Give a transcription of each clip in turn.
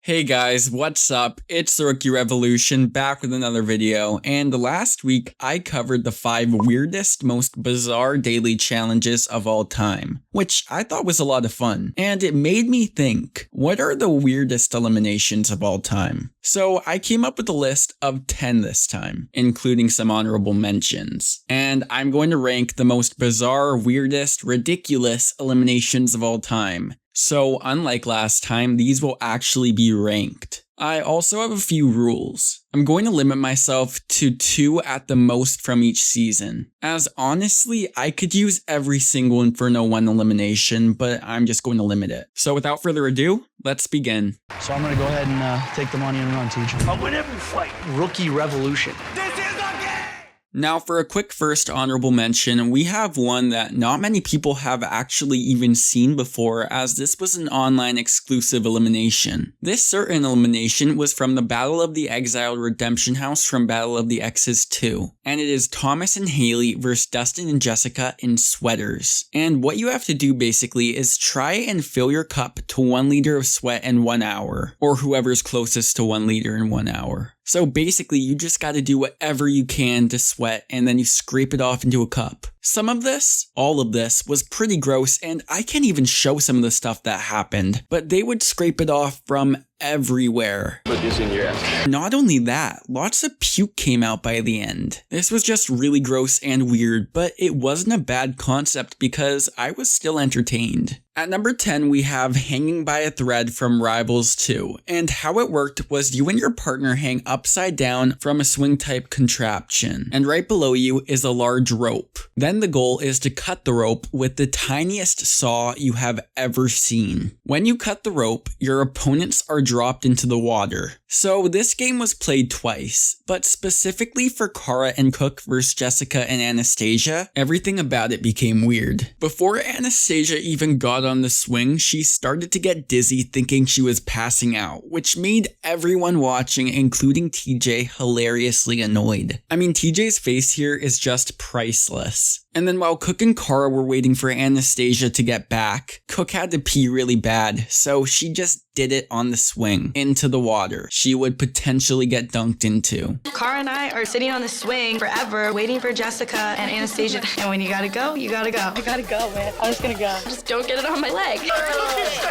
Hey guys, what's up? It's the Rookie Revolution back with another video, and last week I covered the 5 weirdest, most bizarre daily challenges of all time, which I thought was a lot of fun, and it made me think, what are the weirdest eliminations of all time? So I came up with a list of 10 this time, including some honorable mentions, and I'm going to rank the most bizarre, weirdest, ridiculous eliminations of all time. So unlike last time, these will actually be ranked. I also have a few rules. I'm going to limit myself to 2 at the most from each season, as honestly, I could use every single Inferno 1 elimination, but I'm just going to limit it. So without further ado, let's begin. So I'm going to go ahead and take the money and run, teacher. I'll win every fight. Rookie Revolution. This is a game! Now for a quick first honorable mention, we have one that not many people have actually even seen before, as this was an online exclusive elimination. This certain elimination was from the Battle of the Exiled Redemption House from Battle of the Exes 2, and it is Thomas and Haley versus Dustin and Jessica in sweaters. And what you have to do basically is try and fill your cup to 1 liter of sweat in 1 hour, or whoever's closest to 1 liter in 1 hour. So basically, you just gotta do whatever you can to sweat, and then you scrape it off into a cup. Some of this, all of this, was pretty gross, and I can't even show some of the stuff that happened, but they would scrape it off from everywhere. Put this in your ass. Not only that, lots of puke came out by the end. This was just really gross and weird, but it wasn't a bad concept because I was still entertained. At number 10, we have hanging by a thread from Rivals 2, and how it worked was you and your partner hang upside down from a swing type contraption, and right below you is a large rope. Then the goal is to cut the rope with the tiniest saw you have ever seen. When you cut the rope, your opponents are dropped into the water. So this game was played twice, but specifically for Cara and Cook versus Jessica and Anastasia, everything about it became weird. Before Anastasia even got on the swing, she started to get dizzy thinking she was passing out, which made everyone watching, including TJ, hilariously annoyed. I mean, TJ's face here is just priceless. And then while Cook and Cara were waiting for Anastasia to get back, Cook had to pee really bad, so she just did it on the swing into the water she would potentially get dunked into. Cara and I are sitting on the swing forever waiting for Jessica and Anastasia. And when you gotta go, you gotta go. I gotta go, man. I'm just gonna go. Just don't get it on my leg.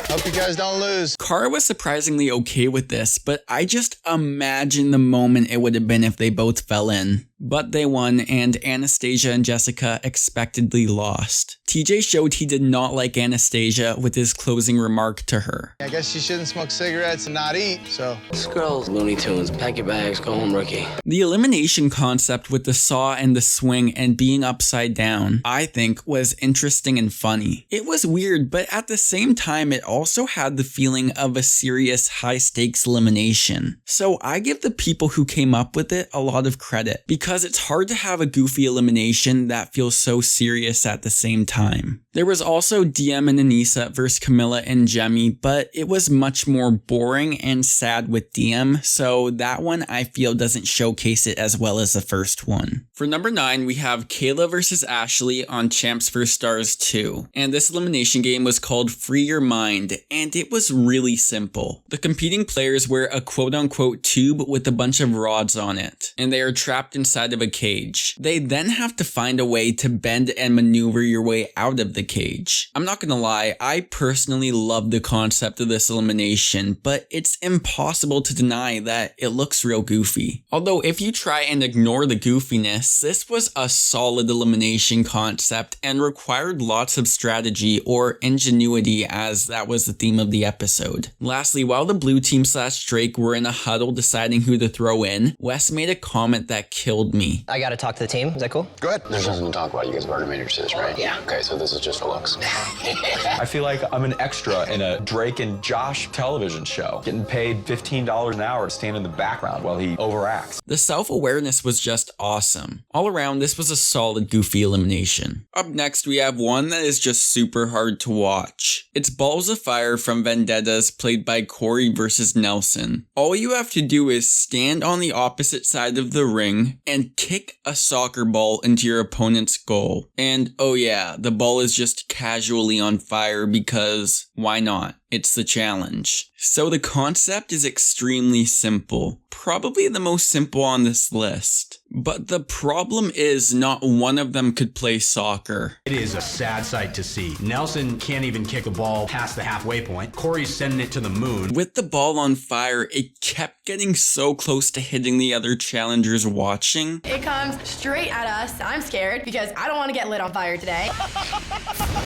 Hope you guys don't lose. Cara was surprisingly okay with this, but I just imagine the moment it would have been if they both fell in. But they won, and Anastasia and Jessica expectedly lost. TJ showed he did not like Anastasia with his closing remark to her. I guess you shouldn't smoke cigarettes and not eat, so. Scrolls, Looney Tunes, pack your bags, go home, rookie. The elimination concept with the saw and the swing and being upside down, I think, was interesting and funny. It was weird, but at the same time, it also had the feeling of a serious, high-stakes elimination. So I give the people who came up with it a lot of credit, because it's hard to have a goofy elimination that feels so serious at the same time. There was also DM and Anissa versus Camilla and Jemmy, but it was much more boring and sad with DM, so that one I feel doesn't showcase it as well as the first one. For number 9, we have Kayla versus Ashley on Champs vs Stars 2, and this elimination game was called Free Your Mind, and it was really simple. The competing players wear a quote-unquote tube with a bunch of rods on it, and they are trapped inside of a cage. They then have to find a way to bend and maneuver your way out of the cage. I'm not gonna lie, I personally love the concept of this elimination, but it's impossible to deny that it looks real goofy. Although if you try and ignore the goofiness, this was a solid elimination concept and required lots of strategy or ingenuity, as that was the theme of the episode. Lastly, while the blue team / Drake were in a huddle deciding who to throw in, Wes made a comment that killed me. I gotta talk to the team. Is that cool? Go ahead. There's nothing to talk about. You guys have already made your decision, right? Yeah. Okay, so this is just for looks. I feel like I'm an extra in a Drake and Josh television show, getting paid $15 an hour to stand in the background while he overacts. The self-awareness was just awesome. All around, this was a solid goofy elimination. Up next, we have one that is just super hard to watch. It's Balls of Fire from Vendettas, played by Corey versus Nelson. All you have to do is stand on the opposite side of the ring and kick a soccer ball into your opponent's goal. And oh yeah, the ball is just casually on fire because why not? It's the challenge. So the concept is extremely simple, probably the most simple on this list. But the problem is not one of them could play soccer. It is a sad sight to see. Nelson can't even kick a ball past the halfway point. Corey's sending it to the moon. With the ball on fire, it kept getting so close to hitting the other challengers watching. It comes straight at us. I'm scared because I don't want to get lit on fire today.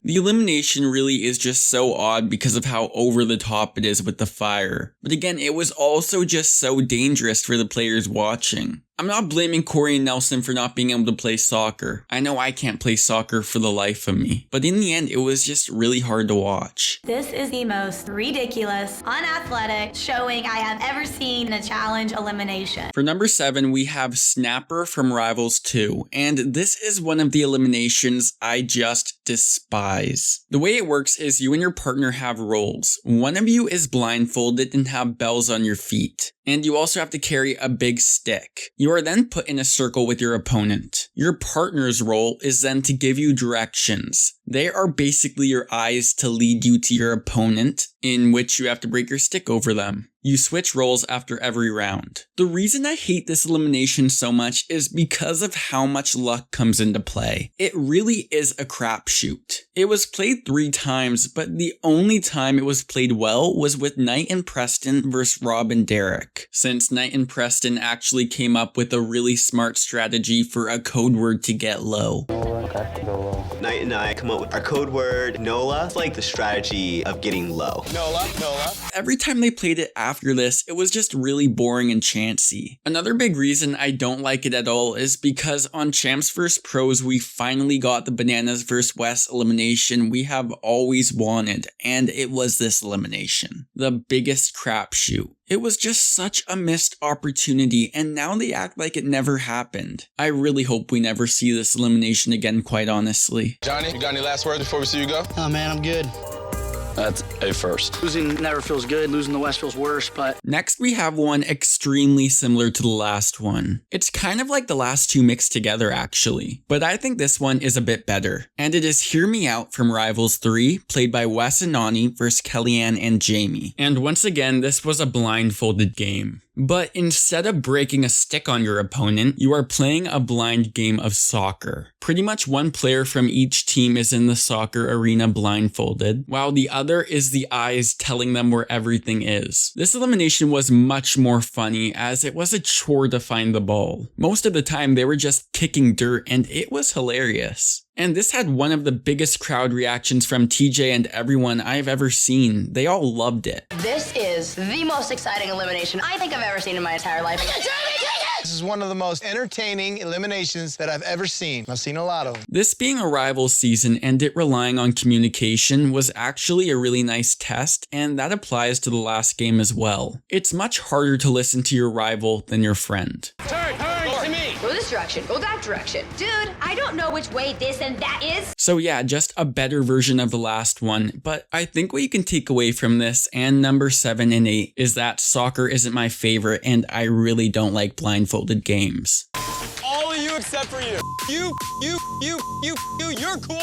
The elimination really is just so odd because of how over the top it is with the fire. But again, it was also just so dangerous for the players watching. I'm not blaming Corey and Nelson for not being able to play soccer. I know I can't play soccer for the life of me. But in the end, it was just really hard to watch. This is the most ridiculous, unathletic showing I have ever seen in a challenge elimination. For number 7, we have Snapper from Rivals 2. And this is one of the eliminations I just despise. The way it works is you and your partner have roles. One of you is blindfolded and have bells on your feet. And you also have to carry a big stick. You are then put in a circle with your opponent. Your partner's role is then to give you directions. They are basically your eyes to lead you to your opponent, in which you have to break your stick over them. You switch roles after every round. The reason I hate this elimination so much is because of how much luck comes into play. It really is a crapshoot. It was played 3 times, but the only time it was played well was with Knight and Preston versus Rob and Derek, since Knight and Preston actually came up with a really smart strategy for a code word to get low. Knight and I come up with our code word, NOLA. It's like the strategy of getting low. Nola. Every time they played it after this, it was just really boring and chancy. Another big reason I don't like it at all is because on Champs vs Pros, we finally got the Bananas vs West elimination we have always wanted, and it was this elimination. The biggest crapshoot. It was just such a missed opportunity, and now they act like it never happened. I really hope we never see this elimination again, quite honestly. Johnny, you got any last words before we see you go? Oh man, I'm good. That's a first. Losing never feels good, losing the West feels worse, but... Next, we have one extremely similar to the last one. It's kind of like the last 2 mixed together, actually. But I think this one is a bit better. And it is Hear Me Out from Rivals 3, played by Wes and Nani versus Kellyanne and Jamie. And once again, this was a blindfolded game. But instead of breaking a stick on your opponent, you are playing a blind game of soccer. Pretty much one player from each team is in the soccer arena blindfolded, while the other is the eyes telling them where everything is. This elimination was much more funny as it was a chore to find the ball. Most of the time they were just kicking dirt and it was hilarious. And this had one of the biggest crowd reactions from TJ and everyone I've ever seen. They all loved it. This is the most exciting elimination I think I've ever seen in my entire life. This is one of the most entertaining eliminations that I've ever seen. I've seen a lot of them. This being a rival season and it relying on communication was actually a really nice test, and that applies to the last game as well. It's much harder to listen to your rival than your friend. Turn to me. Go this direction, go that direction. Dude, I don't know which way this and that is. So yeah, just a better version of the last one, but I think what you can take away from this and number 7 and 8 is that soccer isn't my favorite and I really don't like blindfolded games. All of you except for you. You're cool.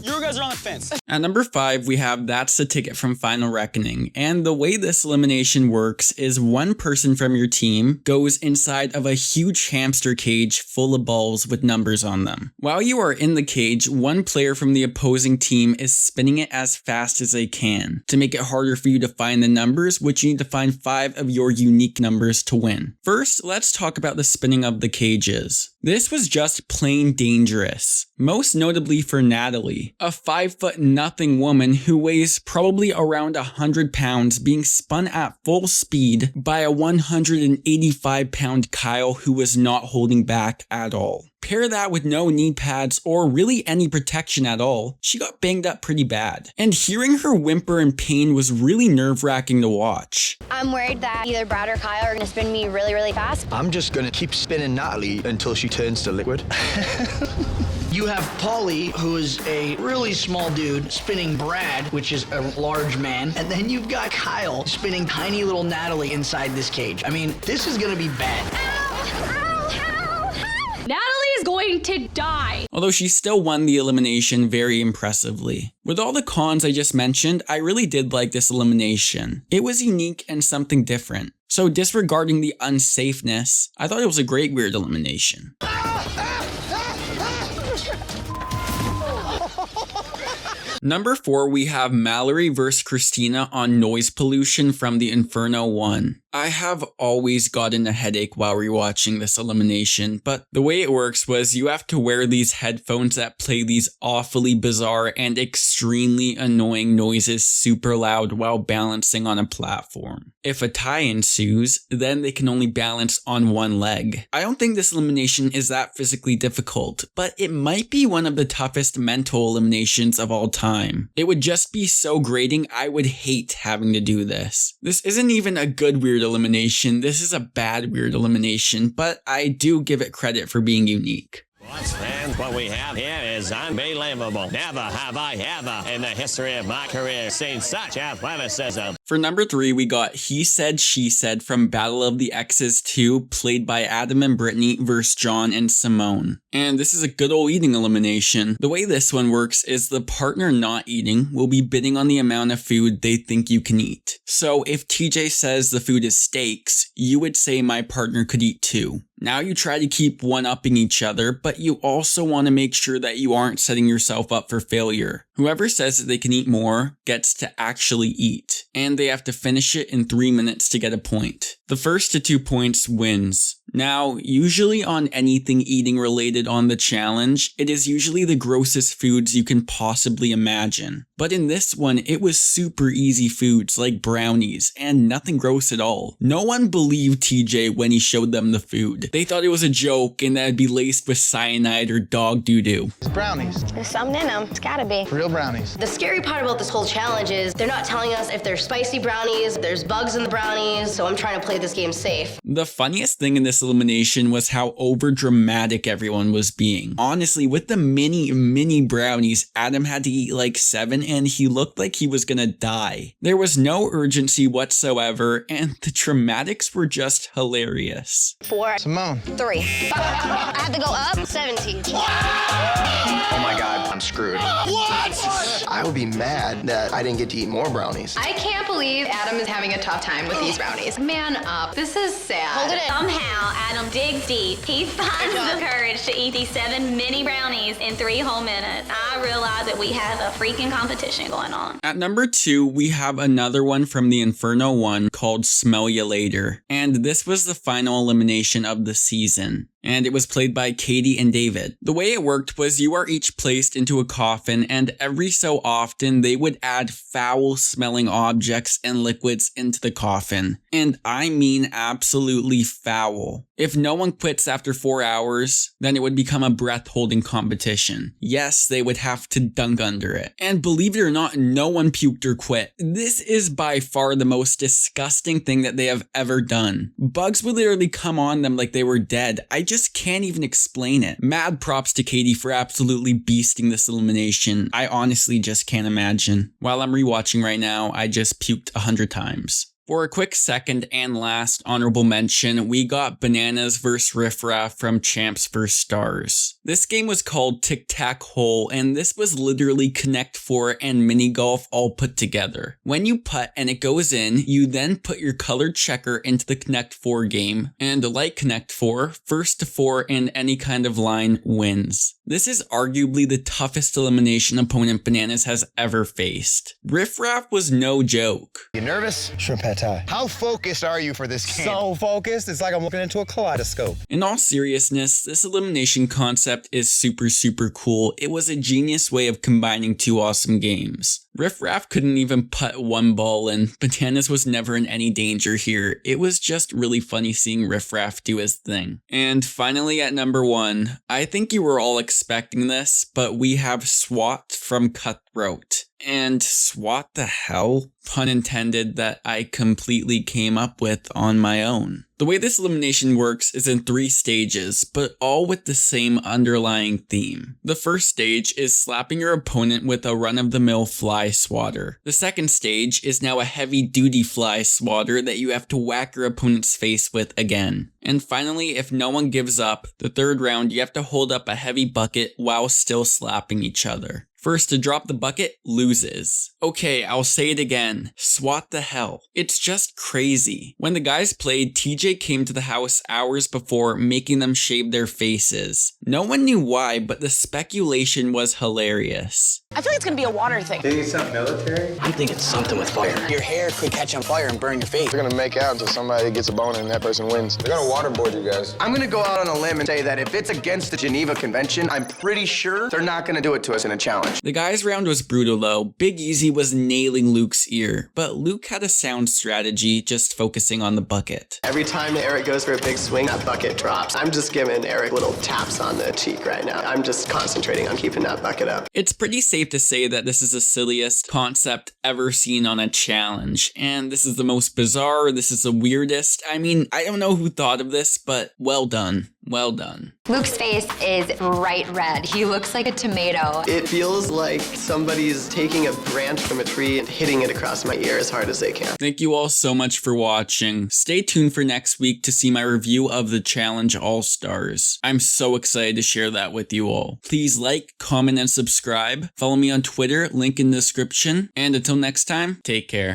You guys are on the fence. At number 5, we have That's the Ticket from Final Reckoning, and the way this elimination works is one person from your team goes inside of a huge hamster cage full of balls with numbers on them. While you are in the cage, one player from the opposing team is spinning it as fast as they can to make it harder for you to find the numbers, which you need to find 5 of your unique numbers to win. First, let's talk about the spinning of the cages. This was just plain dangerous, most notably for Natalie, a 5'0" woman who weighs probably around 100 pounds being spun at full speed by a 185-pound Kyle who was not holding back at all. Pair that with no knee pads or really any protection at all, she got banged up pretty bad. And hearing her whimper in pain was really nerve-wracking to watch. I'm worried that either Brad or Kyle are gonna spin me really, really fast. I'm just gonna keep spinning Natalie until she turns to liquid. You have Paulie, who is a really small dude, spinning Brad, which is a large man. And then you've got Kyle spinning tiny little Natalie inside this cage. I mean, this is gonna be bad. Natalie is going going to die. Although she still won the elimination very impressively. With all the cons I just mentioned, I really did like this elimination. It was unique and something different. So disregarding the unsafeness, I thought it was a great weird elimination. Number 4, we have Mallory vs. Christina on noise pollution from the Inferno 1. I have always gotten a headache while rewatching this elimination, but the way it works was you have to wear these headphones that play these awfully bizarre and extremely annoying noises super loud while balancing on a platform. If a tie ensues, then they can only balance on one leg. I don't think this elimination is that physically difficult, but it might be one of the toughest mental eliminations of all time. It would just be so grating, I would hate having to do this. This isn't even a good weird elimination, this is a bad weird elimination, but I do give it credit for being unique. Fans, what we have here is unbelievable. Never have I ever in the history of my career seen such athleticism. For number 3, we got He Said, She Said from Battle of the Exes 2, played by Adam and Brittany versus John and Simone. And this is a good old eating elimination. The way this one works is the partner not eating will be bidding on the amount of food they think you can eat. So if TJ says the food is steaks, you would say my partner could eat 2. Now you try to keep one-upping each other, but you also want to make sure that you aren't setting yourself up for failure. Whoever says that they can eat more gets to actually eat, and they have to finish it in 3 minutes to get a point. The first to 2 points wins. Now, usually on anything eating related on the challenge, it is usually the grossest foods you can possibly imagine. But in this one, it was super easy foods like brownies and nothing gross at all. No one believed TJ when he showed them the food. They thought it was a joke and that it'd be laced with cyanide or dog doo-doo. It's brownies. There's something in them. It's gotta be. Real brownies. The scary part about this whole challenge is they're not telling us if they're spicy brownies, there's bugs in the brownies, so I'm trying to play this game safe. The funniest thing in this elimination was how over dramatic everyone was being. Honestly, with the mini brownies, Adam had to eat like 7 and he looked like he was gonna die. There was no urgency whatsoever and the dramatics were just hilarious. 4. Simone. 3. I have to go up 17. Oh my God, I'm screwed. What? I would be mad that I didn't get to eat more brownies. I can't believe Adam is having a tough time with these brownies. Man up. This is sad. Hold it in. Somehow, Adam digs deep. He finds the courage to eat these 7 mini brownies in 3 whole minutes. I realize that we have a freaking competition going on. At number 2, we have another one from the Inferno 1 called Smelly Later. And this was the final elimination of the season. And it was played by Katie and David. The way it worked was you are each placed into a coffin and every so often they would add foul smelling objects and liquids into the coffin. And I mean absolutely foul. If no one quits after 4 hours, then it would become a breath holding competition. Yes, they would have to dunk under it. And believe it or not, no one puked or quit. This is by far the most disgusting thing that they have ever done. Bugs would literally come on them like they were dead. I just can't even explain it. Mad props to Katie for absolutely beasting this elimination. I honestly just can't imagine. While I'm rewatching right now, I just puked 100 times. For a quick second and last honorable mention, we got Bananas vs. Riff Raff from Champs vs. Stars. This game was called Tic-Tac-Hole, and this was literally Connect 4 and Mini Golf all put together. When you putt and it goes in, you then put your colored checker into the Connect 4 game, and like Connect 4, first to 4 in any kind of line wins. This is arguably the toughest elimination opponent Bananas has ever faced. Riff Raff was no joke. You nervous? Shrimp pad thai. How focused are you for this game? So focused, it's like I'm looking into a kaleidoscope. In all seriousness, this elimination concept is super cool. It was a genius way of combining 2 awesome games. Riff Raff couldn't even putt 1 ball and Bananas was never in any danger here. It was just really funny seeing Riff Raff do his thing. And finally at number 1, I think you were all expecting this, but we have Swat from Cutthroat. And Swat the hell, pun intended, that I completely came up with on my own. The way this elimination works is in 3 stages, but all with the same underlying theme. The first stage is slapping your opponent with a run-of-the-mill fly swatter. The second stage is now a heavy-duty fly swatter that you have to whack your opponent's face with again. And finally, if no one gives up, the third round you have to hold up a heavy bucket while still slapping each other. First to drop the bucket loses. Okay, I'll say it again. Swat the hell. It's just crazy. When the guys played, TJ came to the house hours before, making them shave their faces. No one knew why, but the speculation was hilarious. I feel like it's gonna be a water thing. Think it's something military? I'm thinking something with fire. Your hair could catch on fire and burn your face. They're gonna make out until somebody gets a bone and that person wins. They're gonna waterboard you guys. I'm gonna go out on a limb and say that if it's against the Geneva Convention, I'm pretty sure they're not gonna do it to us in a challenge. The guys' round was brutal though. Big Easy was nailing Luke's ear, but Luke had a sound strategy, just focusing on the bucket. Every time Eric goes for a big swing, that bucket drops. I'm just giving Eric little taps on the cheek right now. I'm just concentrating on keeping that bucket up. It's pretty safe to say that this is the silliest concept ever seen on a challenge, and this is the most bizarre, this is the weirdest. I mean, I don't know who thought of this, but well done. Well done. Luke's face is bright red. He looks like a tomato. It feels like somebody's taking a branch from a tree and hitting it across my ear as hard as they can. Thank you all so much for watching. Stay tuned for next week to see my review of the Challenge All-Stars. I'm so excited to share that with you all. Please like, comment, and subscribe. Follow me on Twitter, link in the description. And until next time, take care.